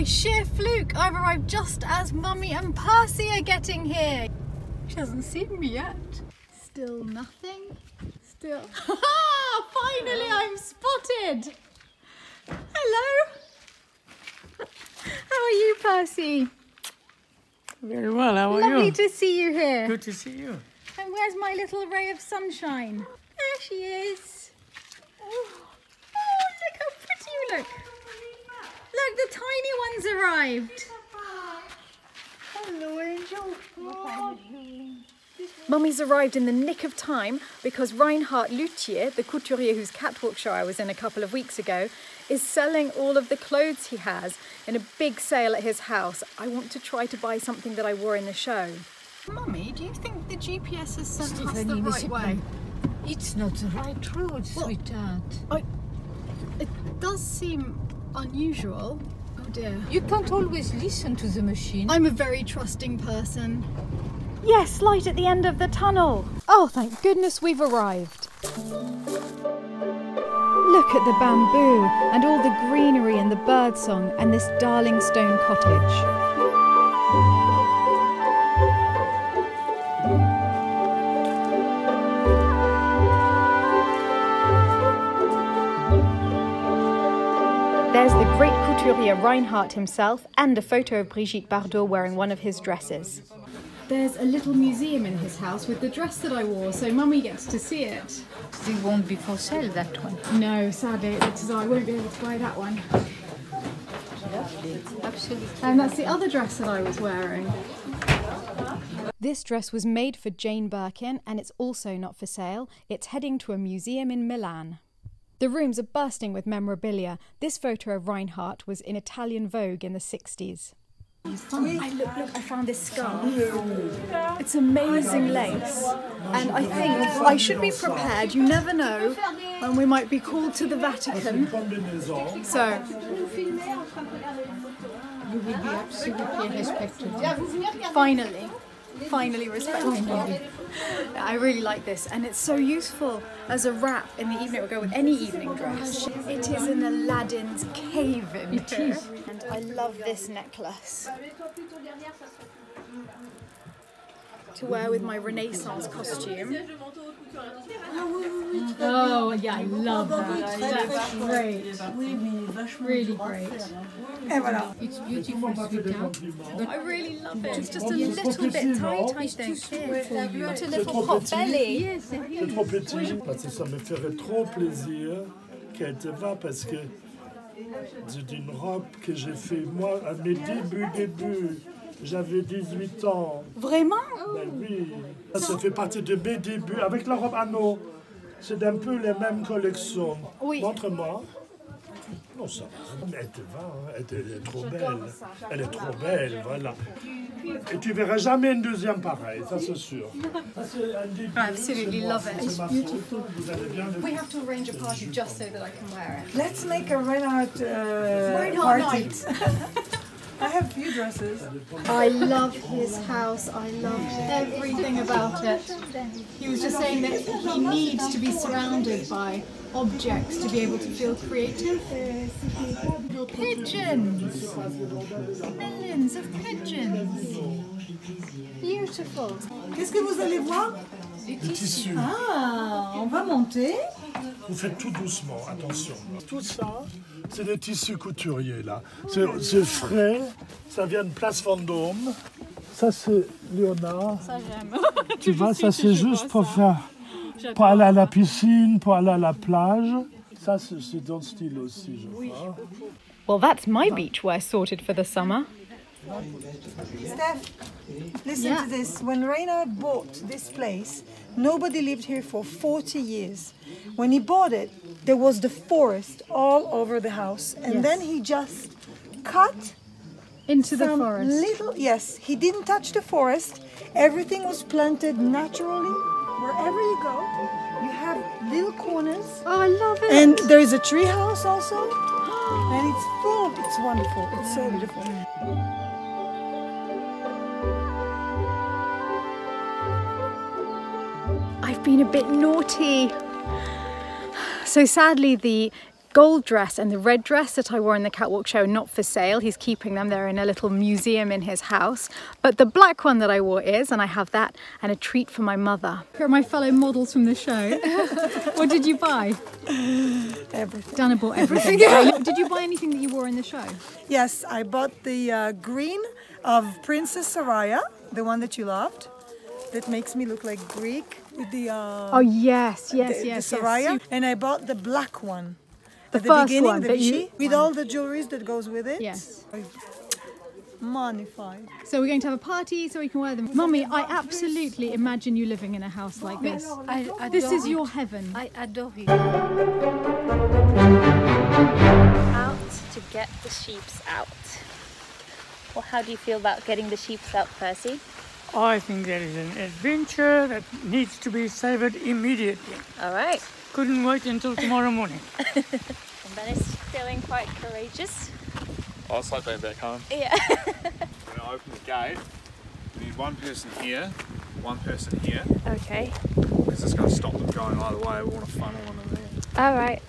sheer fluke, I've arrived just as Mummy and Percy are getting here. She hasn't seen me yet. Still nothing. Still. Finally, I'm spotted. Hello. How are you, Percy? Very well, how are you? Lovely to see you here. Good to see you. And where's my little ray of sunshine? There she is. Oh, look how pretty you look. Look, the tiny one's arrived. Hello, Angel. Oh. Mummy's arrived in the nick of time because Reinhard Luthier, the couturier whose catwalk show I was in a couple of weeks ago, is selling all of the clothes he has in a big sale at his house. I want to try to buy something that I wore in the show. Mummy, do you think the GPS has sent us the right way? It's not the right road, sweetheart. It does seem unusual. Oh dear. You can't always listen to the machine. I'm a very trusting person. Yes, light at the end of the tunnel. Oh, thank goodness we've arrived. Look at the bamboo and all the greenery and the birdsong and this darling stone cottage. There's the great couturier Reinhard himself and a photo of Brigitte Bardot wearing one of his dresses. There's a little museum in his house with the dress that I wore, so Mummy gets to see it. It won't be for sale, that one. No, sadly, I won't be able to buy that one. Absolutely. And that's the other dress that I was wearing. This dress was made for Jane Birkin, and it's also not for sale. It's heading to a museum in Milan. The rooms are bursting with memorabilia. This photo of Reinhard was in Italian Vogue in the 60s. Look, I found this scarf. It's amazing lace. And I think I should be prepared. You never know when we might be called to the Vatican. So, You will be absolutely respected. finally respected. I really like this, and it's so useful as a wrap in the evening. It will go with any evening dress. It is an Aladdin's cave in here. And I love this necklace to wear with my Renaissance costume. Oh yeah, I love that. That's great. Really great. It's beautiful, sweetheart. I really love it. It's just a little bit tight, I think. Got a little pot belly. C'est trop petit, parce que ça me ferait trop plaisir qu'elle te va, parce que c'est une robe que j'ai fait moi à mes débuts. J'avais 18 ans. Vraiment? Ben oui. Ça fait partie de mes débuts avec la robe anneau. C'est un peu les mêmes collections. Oui. Montre-moi. Non, ça va. Mais elle te va, hein. Elle est trop belle. Elle est trop belle, voilà. Et tu verras jamais une deuxième pareille, ça c'est sûr. I absolutely love it. It's beautiful. We have to arrange a party just so that I can wear it. Let's make a Reinhard party. I have a few dresses. I love his house. I love everything about it. He was just saying that he needs to be surrounded by objects to be able to feel creative. Pigeons! Millions of pigeons! Beautiful. Qu'est-ce que vous allez voir? Le tissu. Ah, on va monter. Vous faites tout doucement, attention. Tout ça, c'est des tissus couturiers là. C'est frais, ça vient de Place Vendôme. Ça c'est Léonard. Ça j'aime. Tu vois, ça c'est juste pour faire, pour aller à la piscine, pour aller à la plage. Ça c'est dans le style aussi, je crois. Well, that's my beachwear sorted for the summer. Steph, listen to this. When Reinhard bought this place, nobody lived here for 40 years. When he bought it, there was the forest all over the house. And then he just cut into the some forest. Yes, he didn't touch the forest. Everything was planted naturally. Wherever you go, you have little corners. Oh, I love it. And there is a tree house also. And it's full. It's wonderful. It's so beautiful. I've been a bit naughty. So sadly, the gold dress and the red dress that I wore in the catwalk show are not for sale. He's keeping them. They're in a little museum in his house. But the black one that I wore is, and I have that and a treat for my mother. Here are my fellow models from the show. What did you buy? Everything. Dana bought everything. Did you buy anything that you wore in the show? Yes, I bought the green of Princess Soraya, the one that you loved. That makes me look like Greek with the Oh yes, yes, the yes, Soraya. yes. And I bought the black one. The At the first beginning, one the that you- Vichy, with all the jewelries that goes with it. Yes. Magnified. So we're going to have a party so we can wear them. Mummy, I absolutely imagine you living in a house like this. This is your heaven. I adore it. Out to get the sheeps out. Well, how do you feel about getting the sheeps out, Percy? I think that is an adventure that needs to be savoured immediately. All right. Couldn't wait until tomorrow morning. And Ben is feeling quite courageous. Oh, it's like being back home. Yeah. When I open the gate, we need one person here, one person here, Okay. because it's going to stop them going either way. We want to funnel them in there. All right.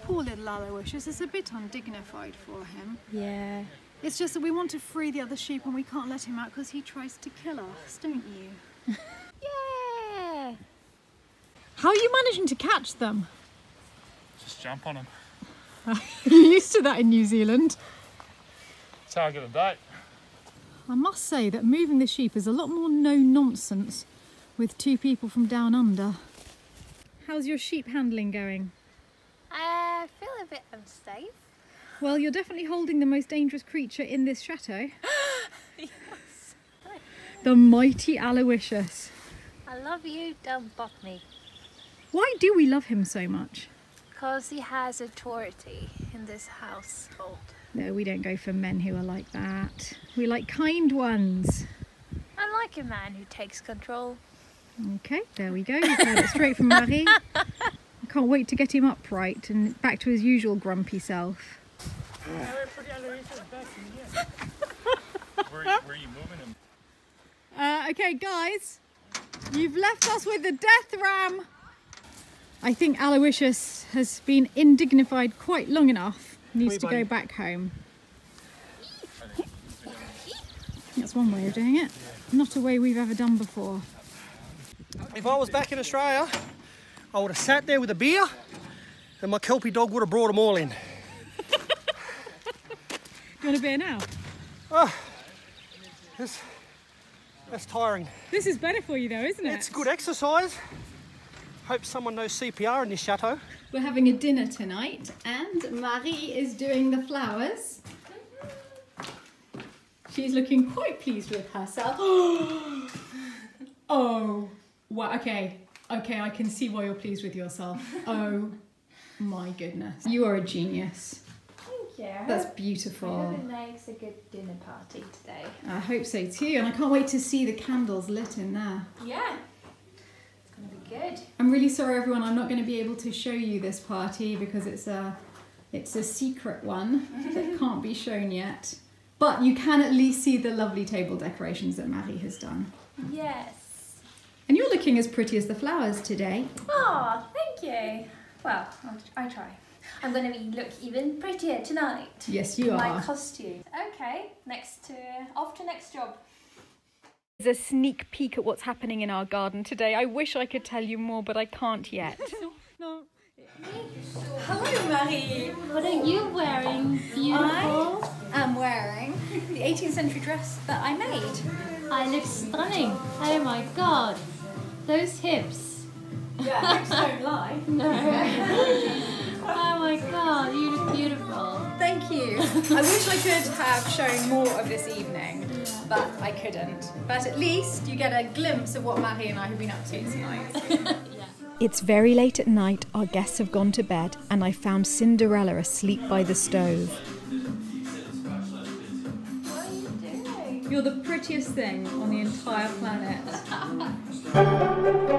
Poor little Aloysius, it's a bit undignified for him. Yeah. It's just that we want to free the other sheep and we can't let him out because he tries to kill us, don't you? Yeah. How are you managing to catch them? Just jump on them. You're used to that in New Zealand. That's how I get a date. I must say that moving the sheep is a lot more no-nonsense with two people from down under. How's your sheep handling going? I feel a bit unsafe. Well, you're definitely holding the most dangerous creature in this chateau. Yes. The mighty Aloysius. I love you, don't bop me. Why do we love him so much? Because he has authority in this household. No, we don't go for men who are like that. We like kind ones. I like a man who takes control. Okay, there we go. You've heard it straight from Marie. I can't wait to get him upright and back to his usual grumpy self. Where are you moving him? Okay, guys, you've left us with the death ram. I think Aloysius has been indignified quite long enough. Needs to go back home. That's one way of doing it. Not a way we've ever done before. If I was back in Australia, I would have sat there with a beer and my Kelpie dog would have brought them all in. Do you want a beer now? Oh, that's tiring. This is better for you though, isn't it? It's good exercise. Hope someone knows CPR in this chateau. We're having a dinner tonight and Marie is doing the flowers. She's looking quite pleased with herself. Oh, wow, okay, I can see why you're pleased with yourself. Oh my goodness. You are a genius. Thank you. That's beautiful. I hope it makes a good dinner party today. I hope so too, and I can't wait to see the candles lit in there. Yeah. It's going to be good. I'm really sorry everyone, I'm not going to be able to show you this party because it's a secret one that can't be shown yet. But you can at least see the lovely table decorations that Marie has done. Yes. And you're looking as pretty as the flowers today. Oh, thank you. Well, I try. I'm going to look even prettier tonight. Yes, you My are. costume. Okay, off to next job. There's a sneak peek at what's happening in our garden today. I wish I could tell you more, but I can't yet. No. Hello, Marie. What are you wearing? Beautiful. I'm wearing the 18th century dress that I made. I look stunning. Oh my god. Those hips. Yeah, hips don't lie. No. Oh my god, you look beautiful. Thank you. I wish I could have shown more of this evening, but I couldn't. But at least you get a glimpse of what Marie and I have been up to tonight. It's very late at night, our guests have gone to bed, and I found Cinderella asleep by the stove. What are you doing? You're the prettiest thing on the entire planet. I'm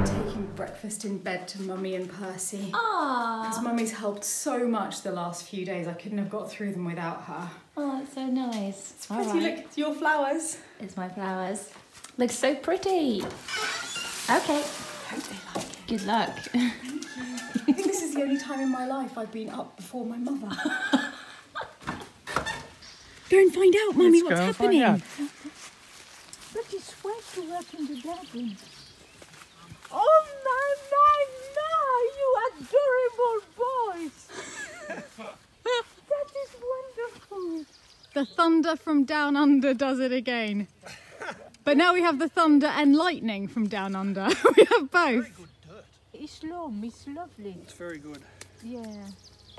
taking breakfast in bed to Mummy and Percy. Because Mummy's helped so much the last few days, I couldn't have got through them without her. Oh, that's so nice. It's pretty, look, it's your flowers. It's my flowers. Looks so pretty. Okay. Hope they like it. Good luck. Thank you. I think this is the only time in my life I've been up before my mother. Go and find out, Mummy, what's happening. But it's way to work in the garden. Oh my, you adorable boys! That is wonderful. The thunder from down under does it again. But now we have the thunder and lightning from down under. We have both. Very good dirt. It's loam, it's lovely. It's very good. Yeah.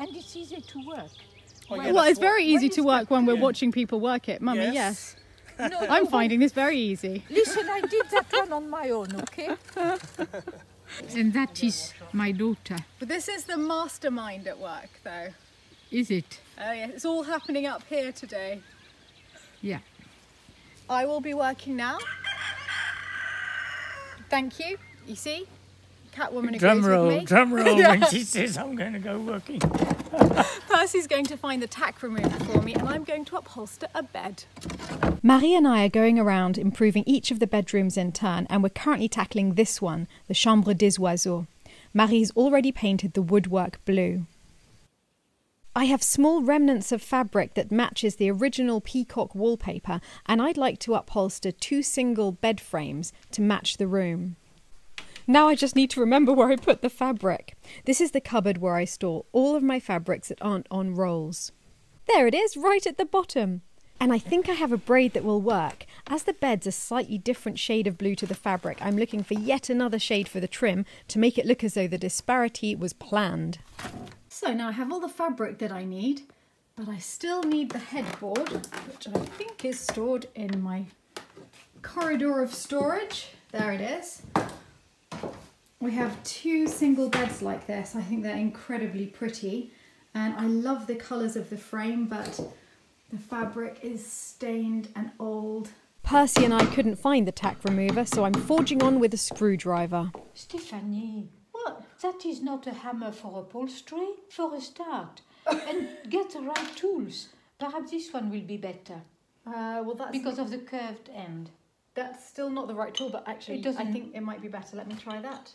And it's easy to work. Oh, yeah, Well, it's that's very easy when to is work that? when we're watching people work it. Mummy, yes. No, I'm finding this very easy. Listen, I did that one on my own, okay? And that is my daughter. But this is the mastermind at work, though. Is it? Oh yeah, it's all happening up here today. Yeah. I will be working now. Thank you. You see? Catwoman agrees with me. Drum roll when she says I'm going to go working. Percy's going to find the tack remover for me and I'm going to upholster a bed. Marie and I are going around improving each of the bedrooms in turn and we're currently tackling this one, the Chambre des Oiseaux. Marie's already painted the woodwork blue. I have small remnants of fabric that matches the original peacock wallpaper and I'd like to upholster 2 single bed frames to match the room. Now I just need to remember where I put the fabric. This is the cupboard where I store all of my fabrics that aren't on rolls. There it is, right at the bottom. And I think I have a braid that will work. As the bed's a slightly different shade of blue to the fabric, I'm looking for yet another shade for the trim to make it look as though the disparity was planned. So now I have all the fabric that I need, but I still need the headboard, which I think is stored in my corridor of storage. There it is. We have 2 single beds like this. I think they're incredibly pretty and I love the colours of the frame, but the fabric is stained and old. Percy and I couldn't find the tack remover, so I'm forging on with a screwdriver. Stephanie. What? That is not a hammer for upholstery, for a start. And get the right tools. Perhaps this one will be better. Well, that's because of the curved end. That's still not the right tool, but actually It doesn't- I think it might be better. Let me try that.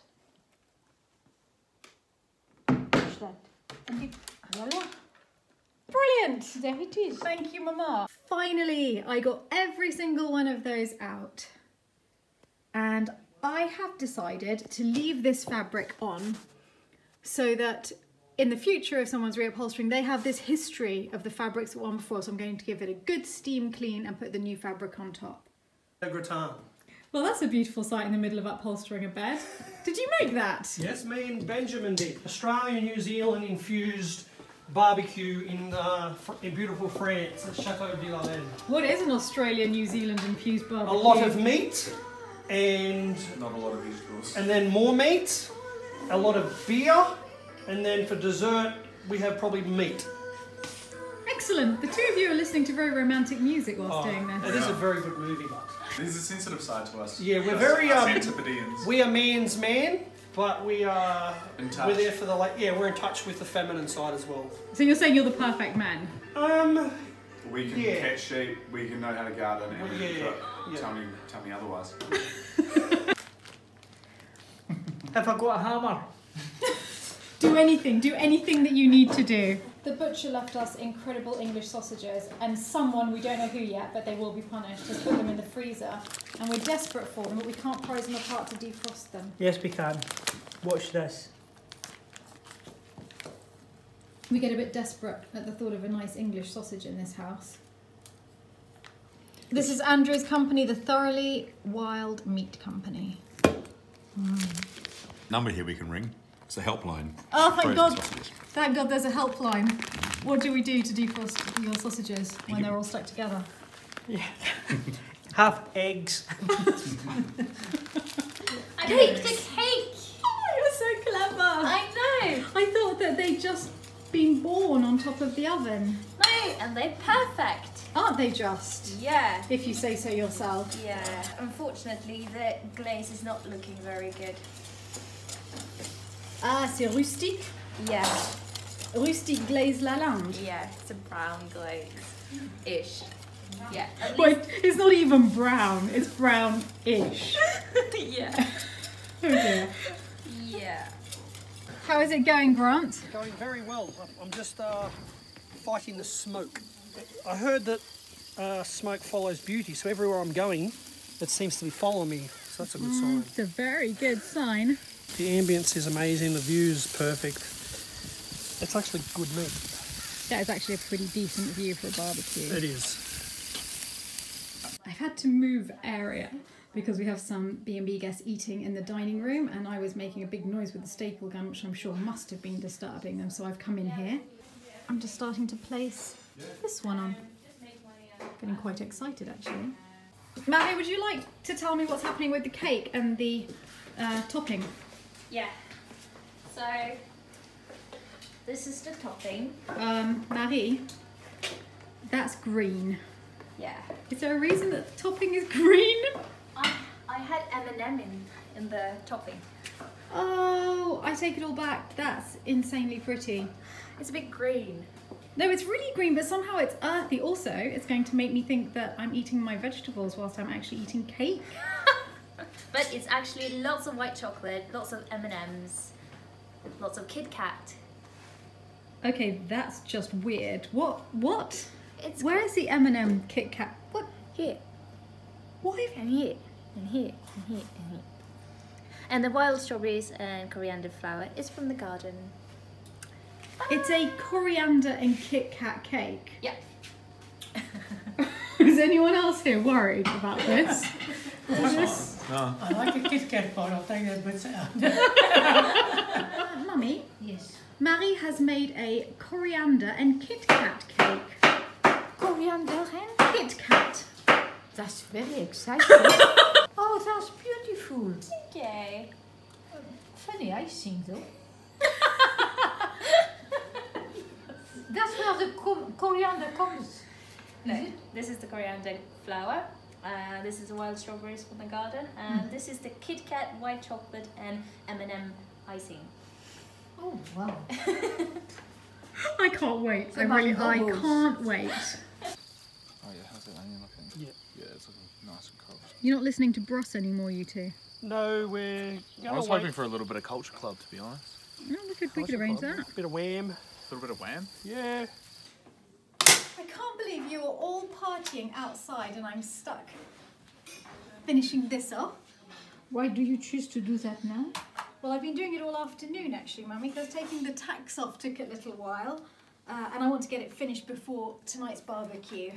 Push that. And it, voila. Brilliant! There it is. Thank you, Mama. Finally, I got every single one of those out. And I have decided to leave this fabric on so that in the future, if someone's reupholstering, they have this history of the fabrics that were on before. So I'm going to give it a good steam clean and put the new fabric on top. Gratin. Well, that's a beautiful sight in the middle of upholstering a bed. Did you make that? Yes, me and Benjamin did. Australia, New Zealand infused barbecue in beautiful France at Chateau de Lalande. What is an Australian New Zealand infused barbecue? A lot of meat and Not a lot of vegetables. and then more meat, a lot of beer, and then for dessert we have probably meat. Excellent. The 2 of you are listening to very romantic music whilst doing this. It is a very good movie, but There's a sensitive side to us. yeah, we're Us- very us antipodeans. we are man's man, but we are In touch. we're there for the we're in touch with the feminine side as well. So you're saying you're the perfect man? We can Yeah. catch sheep, we can know how to garden, and we can Yeah, cook. yeah. Tell me otherwise. Have I got a hammer? Do anything that you need to do. The butcher left us incredible English sausages and someone, we don't know who yet, but they will be punished, has put them in the freezer. And we're desperate for them, but we can't prise them apart to defrost them. Yes, we can. Watch this. We get a bit desperate at the thought of a nice English sausage in this house. This is Andrew's company, the Thoroughly Wild Meat Company. Number here we can ring. It's a helpline. Oh, thank Frozen God. sausages. Thank God there's a helpline. What do we do to defrost your sausages when they're all stuck together? Half eggs. I Cake to cake! Oh, you're so clever! I know! I thought that they'd just been born on top of the oven. No, and they're perfect. Aren't they just? Yeah. If you say so yourself. Yeah. Unfortunately, the glaze is not looking very good. Ah, c'est rustique? Yeah. Rustique glaze Lalande? Yeah, it's a brown glaze-ish. Yeah. Wait, it's not even brown, it's brown-ish. Yeah. Oh dear. Yeah. How is it going, Grant? Going very well. I'm just fighting the smoke. I heard that smoke follows beauty, so everywhere I'm going, it seems to be following me. So that's a good sign. It's a very good sign. The ambience is amazing. The view's perfect. It's actually good meat. That is actually a pretty decent view for a barbecue. It is. I've had to move area because we have some B&B guests eating in the dining room, and I was making a big noise with the staple gun, which I'm sure must have been disturbing them, so I've come in here. I'm just starting to place this one on. Getting quite excited, actually. Maddie, would you like to tell me what's happening with the cake and the topping? Yeah. So, this is the topping. Marie, that's green. Yeah. Is there a reason that the topping is green? I had M&M in the topping. Oh, I take it all back. That's insanely pretty. It's a bit green. No, it's really green, but somehow it's earthy. Also, it's going to make me think that I'm eating my vegetables whilst I'm actually eating cake. But it's actually lots of white chocolate, lots of M&Ms, lots of Kit Kat. Okay, that's just weird. What? Where's the M&M Kit Kat? What? Here. Why? And here. And here. And here. And here. And the wild strawberries and coriander flower is from the garden. It's a coriander and Kit Kat cake. Yeah. Is anyone else here worried about this? No. I like a Kit Kat part, I'll take that bit out. Mummy? Yes. Marie has made a coriander and Kit Kat cake. Coriander and Kit Kat. That's very exciting. Oh, that's beautiful. Okay. Funny, I think though. That's where the coriander comes. No, this is the coriander flower. This is the wild strawberries from the garden. And this is the Kit Kat white chocolate and M&M icing. Oh wow. I can't wait. So I can't wait. Oh yeah, how's that onion looking? Yeah. Yeah, it's looking nice and cold. You're not listening to Bros anymore, you two. No, we're going I was hoping for a little bit of Culture Club, to be honest. Oh, we could arrange that. Bit of wham. A little bit of wham? Yeah. I can't believe you are all partying outside and I'm stuck finishing this off. Why do you choose to do that now? Well, I've been doing it all afternoon actually, Mummy, because taking the tacks off took a little while and I want to get it finished before tonight's barbecue.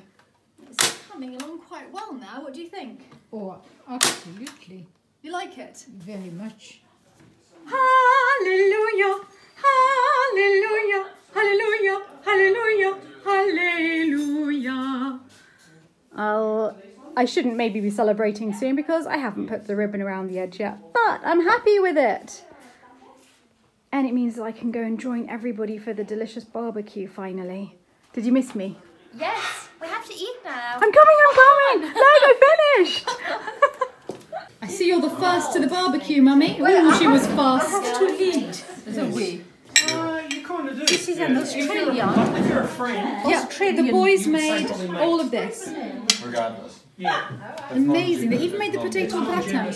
It's coming along quite well now. What do you think? Oh, absolutely. You like it? Very much. Hallelujah! Hallelujah! Hallelujah! Hallelujah! Hallelujah! I shouldn't maybe be celebrating soon because I haven't put the ribbon around the edge yet, but I'm happy with it. And it means that I can go and join everybody for the delicious barbecue finally. Did you miss me? Yes, we have to eat now. I'm coming! Look, I finished! I see you're the first to the barbecue, Mummy. Ooh, she was fast. To lead the way. You kind of do. This is an Australian. If you're a friend. Yeah, the boys made all of this. Regardless. Yeah. Amazing. They even made the potato gratin.